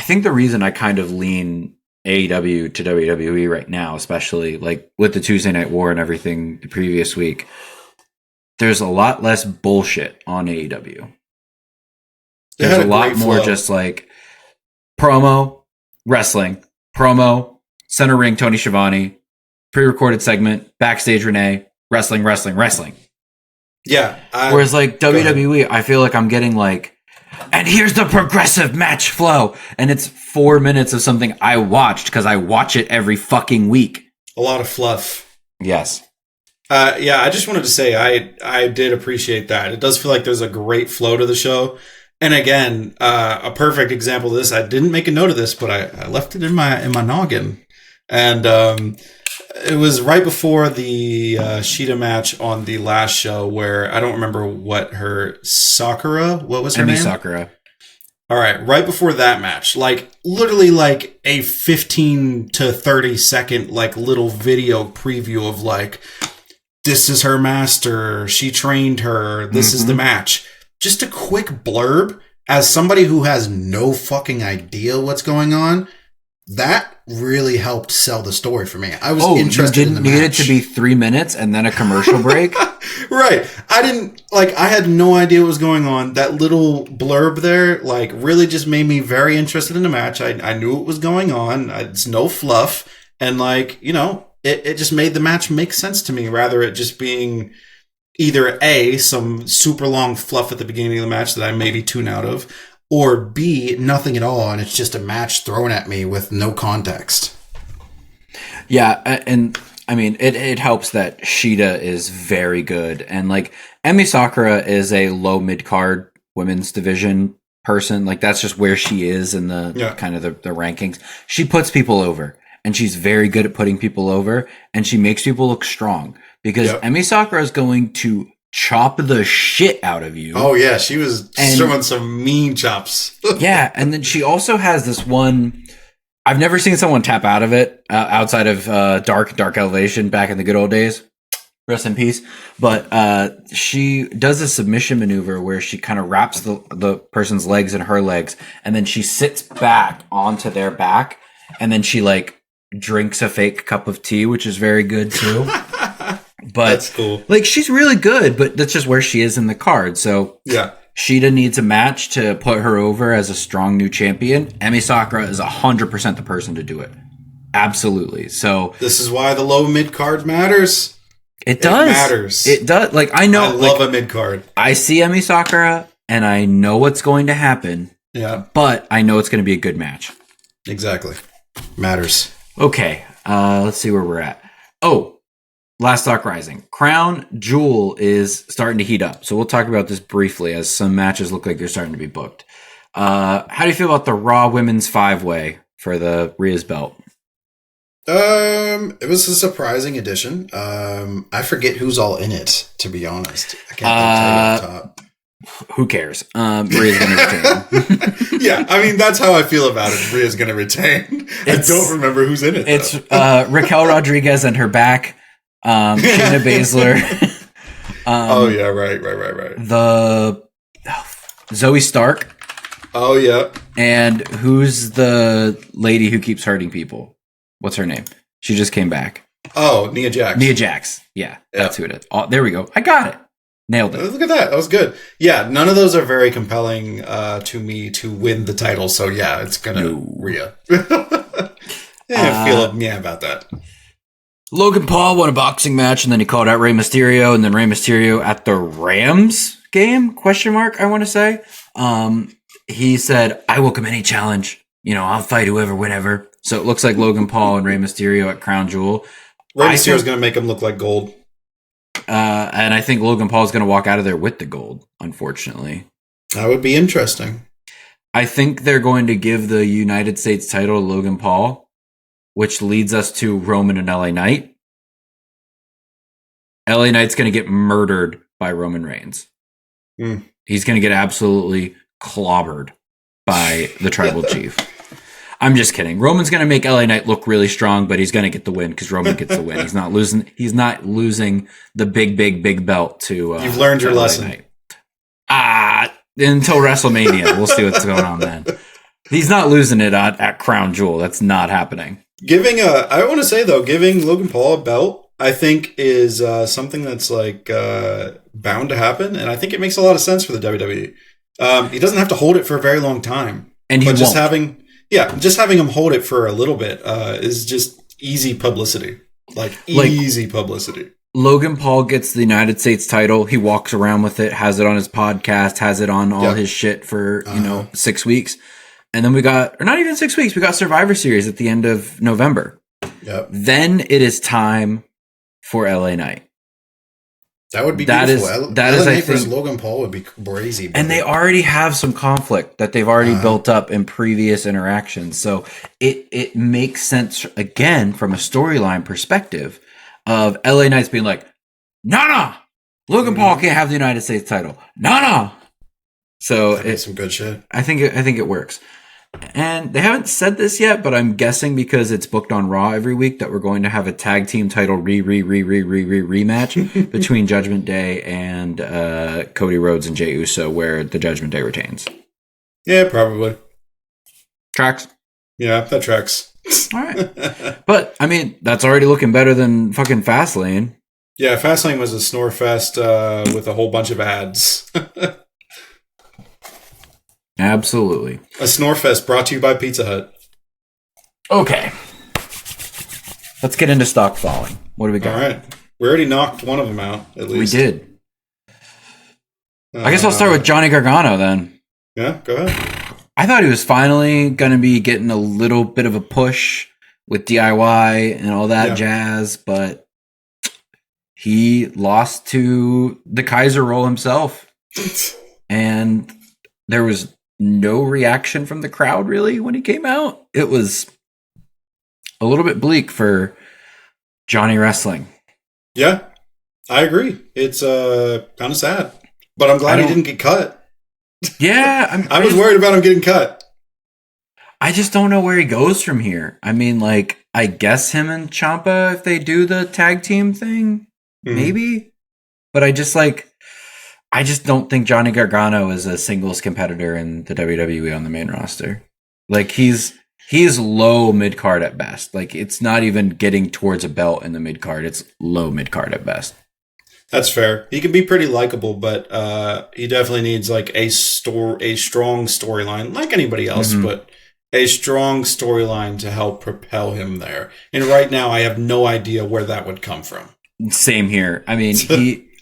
think the reason I kind of lean AEW to WWE right now, especially like with the Tuesday Night War and everything the previous week, there's a lot less bullshit on AEW. There's a lot more just like promo, wrestling, promo, center ring Tony Schiavone, pre-recorded segment, backstage Renee, wrestling. Yeah. Whereas like WWE, I feel like I'm getting like, and here's the progressive match flow. And it's 4 minutes of something I watched because I watch it every fucking week. A lot of fluff. Yes. Yeah, I just wanted to say I did appreciate that. It does feel like there's a great flow to the show. And again, a perfect example of this. I didn't make a note of this, but I left it in my noggin. And it was right before the Sheeta match on the last show where I don't remember what her Sakura. What was her name? Sakura. All right, right before that match, like literally like a 15 to 30 second like little video preview of like, this is her master. She trained her. This is the match. Just a quick blurb as somebody who has no fucking idea what's going on. That really helped sell the story for me. I was interested in the match. You didn't need it to be 3 minutes and then a commercial break? Right. I had no idea what was going on. That little blurb there, like, really just made me very interested in the match. I knew what was going on. It's no fluff. And, like, you know, it just made the match make sense to me, rather it just being either A, some super long fluff at the beginning of the match that I maybe tune out of, or B, nothing at all, and it's just a match thrown at me with no context. Yeah, and I mean, it helps that Sheeta is very good, and like Emi Sakura is a low mid card women's division person. Like that's just where she is in the kind of the rankings. She puts people over, and she's very good at putting people over, and she makes people look strong because Emi Sakura is going to chop the shit out of you. Oh yeah, she was throwing some mean chops. Yeah, and then she also has this one. I've never seen someone tap out of it outside of Dark Elevation back in the good old days. Rest in peace. But she does a submission maneuver where she kind of wraps the person's legs in her legs, and then she sits back onto their back, and then she like drinks a fake cup of tea, which is very good too. But that's cool. Like, she's really good, but that's just where she is in the card. So yeah, Shida needs a match to put her over as a strong new champion. Emi Sakura is 100% the person to do it. Absolutely. So this is why the low mid card matters. It does. It matters. It does. Like, I know. I love a mid card. I see Emi Sakura, and I know what's going to happen. Yeah. But I know it's going to be a good match. Exactly. Matters. Okay. Let's see where we're at. Oh, Last Stock Rising. Crown Jewel is starting to heat up. So we'll talk about this briefly as some matches look like they're starting to be booked. How do you feel about the Raw Women's 5-Way for the Rhea's belt? It was a surprising addition. I forget who's all in it, to be honest. I can't tell you off the top. Who cares? Rhea's going to retain. Yeah, I mean, that's how I feel about it. Rhea's going to retain. I don't remember who's in it, It's Raquel Rodriguez and her back. Shayna Baszler. Oh, yeah, right. The Zoe Stark. Oh, yeah. And who's the lady who keeps hurting people? What's her name? She just came back. Oh, Nia Jax. Nia Jax. Yeah, that's who it is. Oh, there we go. I got it. Nailed it. Look at that. That was good. Yeah, none of those are very compelling to me to win the title. So, yeah, it's going to Rhea. I feel about that. Logan Paul won a boxing match, and then he called out Rey Mysterio, and then Rey Mysterio at the Rams game, ? I want to say. He said, I welcome any challenge. I'll fight whoever, whenever. So it looks like Logan Paul and Rey Mysterio at Crown Jewel. Rey Mysterio's going to make him look like gold. And I think Logan Paul is going to walk out of there with the gold, unfortunately. That would be interesting. I think they're going to give the United States title to Logan Paul, which leads us to Roman and LA Knight. LA Knight's going to get murdered by Roman Reigns. He's going to get absolutely clobbered by the tribal chief. I'm just kidding. Roman's going to make LA Knight look really strong, but he's going to get the win because Roman gets the win. He's not losing the big belt to You've learned your lesson. Until WrestleMania. We'll see what's going on then. He's not losing it at Crown Jewel. That's not happening. I want to say though, giving Logan Paul a belt, I think is something that's bound to happen, and I think it makes a lot of sense for the WWE. He doesn't have to hold it for a very long time, and just having him hold it for a little bit is just easy publicity, easy publicity. Logan Paul gets the United States title. He walks around with it, has it on his podcast, has it on all his shit for 6 weeks. And then we got Survivor Series at the end of November. Yep. Then it is time for LA Knight. That would be beautiful. That is, I think, Logan Paul would be crazy. And they already have some conflict that they've already built up in previous interactions. So it makes sense, again, from a storyline perspective of LA Knight's being like, no, Logan Paul can't have the United States title. No. So it's some good shit. I think it works. And they haven't said this yet, but I'm guessing because it's booked on Raw every week that we're going to have a tag team title rematch between Judgment Day and Cody Rhodes and Jey Uso, where the Judgment Day retains. Yeah, probably. Tracks? Yeah, that tracks. All right. But, I mean, that's already looking better than fucking Fastlane. Yeah, Fastlane was a snore fest with a whole bunch of ads. Absolutely. A snore fest brought to you by Pizza Hut. Okay. Let's get into stock falling. What do we got? All right. We already knocked one of them out, at least. We did. I guess I'll start with Johnny Gargano then. Yeah, go ahead. I thought he was finally going to be getting a little bit of a push with DIY and all that jazz, but he lost to the Kaiser role himself. And there was no reaction from the crowd, really, when he came out. It was a little bit bleak for Johnny Wrestling. Yeah, I agree. It's kind of sad. But I'm glad he didn't get cut. Yeah. I was worried about him getting cut. I just don't know where he goes from here. I mean, I guess him and Ciampa, if they do the tag team thing, maybe. But I just don't think Johnny Gargano is a singles competitor in the WWE on the main roster. He is low mid card at best. Like, it's not even getting towards a belt in the mid card. It's low mid card at best. That's fair. He can be pretty likable, but he definitely needs like a strong storyline, like anybody else, but a strong storyline to help propel him there. And right now, I have no idea where that would come from. Same here. I mean,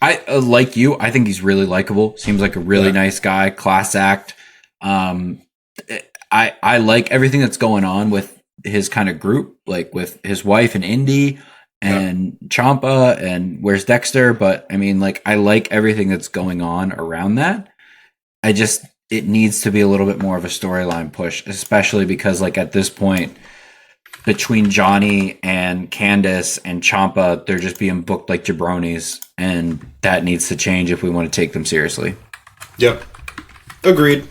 I like you. I think he's really likable. Seems like a really nice guy. Class act. I like everything that's going on with his kind of group, like with his wife and Indy and Ciampa and where's Dexter. But I mean, like, I like everything that's going on around that. It needs to be a little bit more of a storyline push, especially because, like, at this point, between Johnny and Candace and Ciampa, they're just being booked like jabronis, and that needs to change if we want to take them seriously. Yep. Agreed.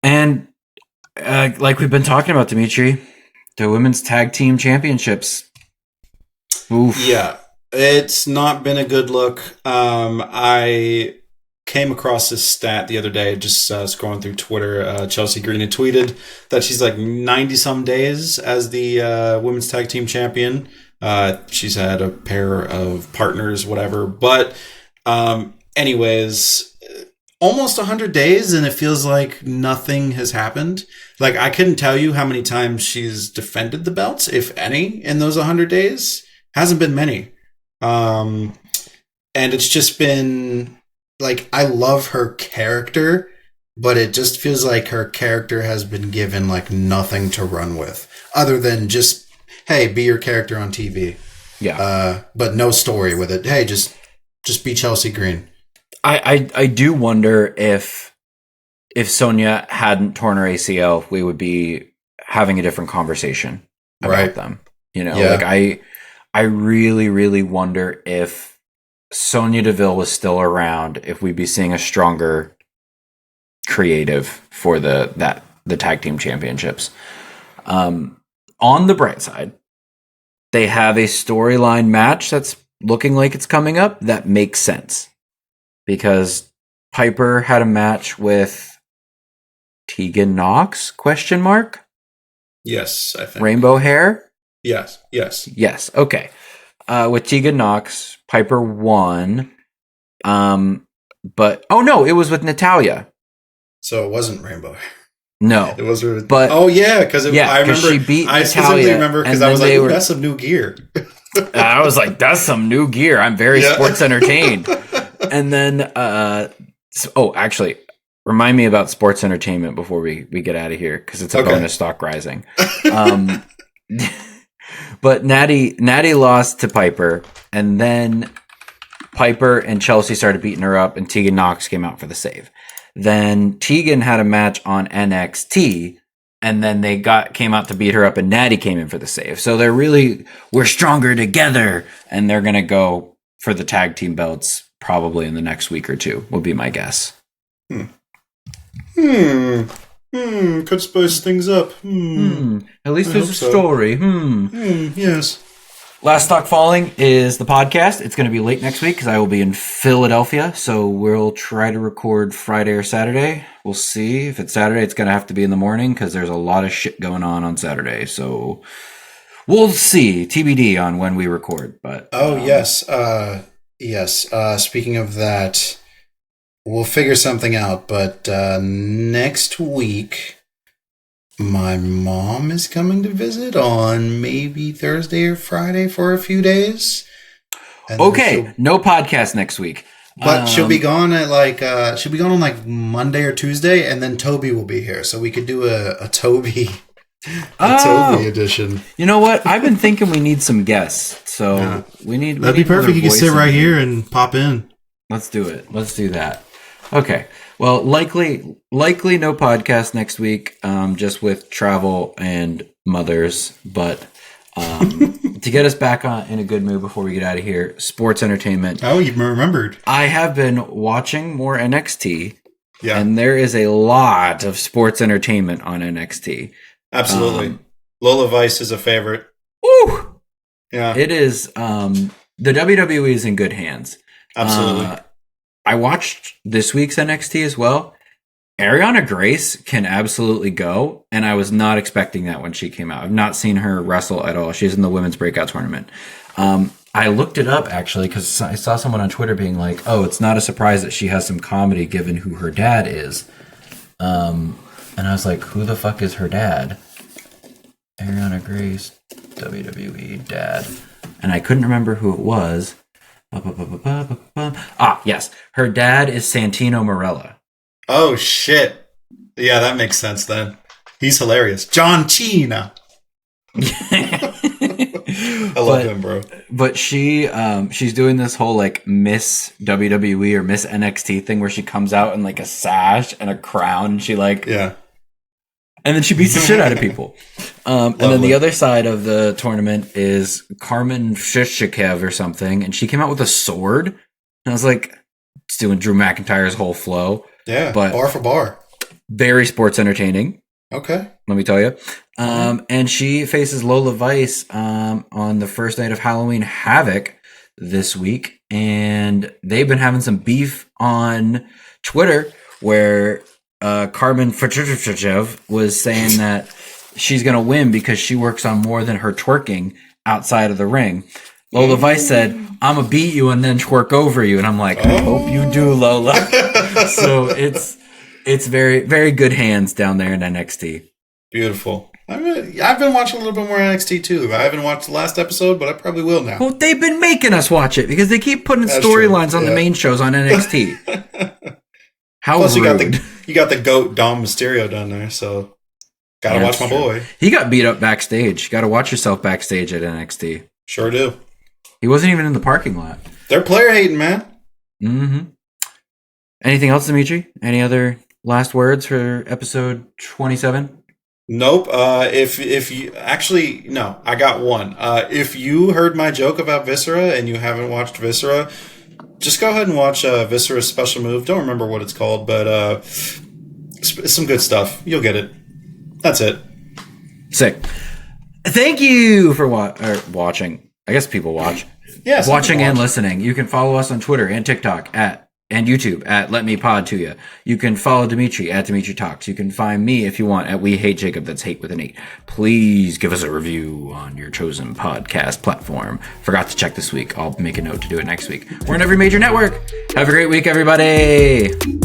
And like we've been talking about, Demetri, the women's tag team championships. Oof. Yeah, it's not been a good look. I came across this stat the other day, just scrolling through Twitter. Chelsea Green had tweeted that she's like 90-some days as the women's tag team champion. She's had a pair of partners, whatever. But anyways, almost 100 days, and it feels like nothing has happened. Like, I couldn't tell you how many times she's defended the belts, if any, in those 100 days. Hasn't been many. And it's just been... like, I love her character, but it just feels like her character has been given, like, nothing to run with. Other than just, hey, be your character on TV. Yeah. But no story with it. Hey, just be Chelsea Green. I do wonder if Sonya hadn't torn her ACL, we would be having a different conversation about them. You know, like, I really, really wonder if Sonya Deville was still around, if we'd be seeing a stronger creative for the tag team championships. On the bright side, they have a storyline match that's looking like it's coming up that makes sense, because Piper had a match with Tegan Knox, ? Yes, I think. Rainbow hair? Yes. Yes, okay. With Tegan Knox, Piper won. But oh no, it was with Natalya. So it wasn't Rainbow. No, it was. But I remember she beat I Natalya, specifically remember because I was like, that's some new gear. I was like, that's some new gear. I'm very sports entertained. And then, actually, remind me about sports entertainment before we get out of here, because it's a bonus stock rising. But Natty lost to Piper, and then Piper and Chelsea started beating her up, and Tegan Knox came out for the save. Then Tegan had a match on NXT, and then they came out to beat her up, and Natty came in for the save. So we're stronger together, and they're going to go for the tag team belts probably in the next week or two, would be my guess. Could spice things up. At least there's a story. Yes. Last Stock Falling is the podcast. It's going to be late next week because I will be in Philadelphia. So we'll try to record Friday or Saturday. We'll see. If it's Saturday, it's going to have to be in the morning because there's a lot of shit going on Saturday. So we'll see. TBD on when we record. But yes. Speaking of that, we'll figure something out. But next week, my mom is coming to visit on maybe Thursday or Friday for a few days. Okay, no podcast next week. But she'll be gone on like Monday or Tuesday, and then Toby will be here, so we could do a Toby Toby edition. You know what? I've been thinking we need some guests, so that'd be perfect. You can sit right here and pop in. Let's do it. Let's do that. Okay. Well, likely no podcast next week, just with travel and mothers. But to get us back in a good mood before we get out of here, sports entertainment. Oh, you remembered. I have been watching more NXT, and there is a lot of sports entertainment on NXT. Absolutely. Lola Vice is a favorite. Woo! Yeah. It is. The WWE is in good hands. Absolutely. I watched this week's NXT as well, Ariana Grace can absolutely go, and I was not expecting that when she came out. I've not seen her wrestle at all. She's in the women's breakout tournament. I looked it up, actually, because I saw someone on Twitter being like, oh, it's not a surprise that she has some comedy given who her dad is. And I was like, who the fuck is her dad? Ariana Grace, WWE dad. And I couldn't remember who it was. Ah, yes. Her dad is Santino Marella. Oh, shit. Yeah, that makes sense then. He's hilarious. John Cena. I love him, bro. But she's doing this whole like Miss WWE or Miss NXT thing where she comes out in like a sash and a crown. And she like... Yeah. And then she beats the shit out of people. And then the other side of the tournament is Carmen Shishikev or something. And she came out with a sword. And I was like, it's doing Drew McIntyre's whole flow. Yeah, but bar for bar. Very sports entertaining. Okay. Let me tell you. And she faces Lola Vice on the first night of Halloween Havoc this week. And they've been having some beef on Twitter where Carmen Fatrichev was saying that she's going to win because she works on more than her twerking outside of the ring. Lola Vice said, I'm going to beat you and then twerk over you. And I'm like, I hope you do, Lola. So it's very, very good hands down there in NXT. Beautiful. I've been watching a little bit more NXT too. I haven't watched the last episode, but I probably will now. Well, they've been making us watch it because they keep putting storylines on the main shows on NXT. How Plus, rude. you got the GOAT Dom Mysterio down there, so gotta watch my boy. He got beat up backstage. Got to watch yourself backstage at NXT. Sure do. He wasn't even in the parking lot. They're player hating, man. Mm-hmm. Anything else, Demetri? Any other last words for episode 27? Nope. If you actually no, I got one. If you heard my joke about Viscera and you haven't watched Viscera, just go ahead and watch Viscera's special move. Don't remember what it's called, but some good stuff. You'll get it. That's it. Sick. Thank you for watching. I guess people watch. Yes. Watching and listening. You can follow us on Twitter and TikTok and YouTube at Let Me Pod to You. You can follow Demetri at Demetri Talks. You can find me if you want at We Hate Jacob. That's hate with an 8. Please give us a review on your chosen podcast platform. Forgot to check this week. I'll make a note to do it next week. We're on every major network. Have a great week, everybody.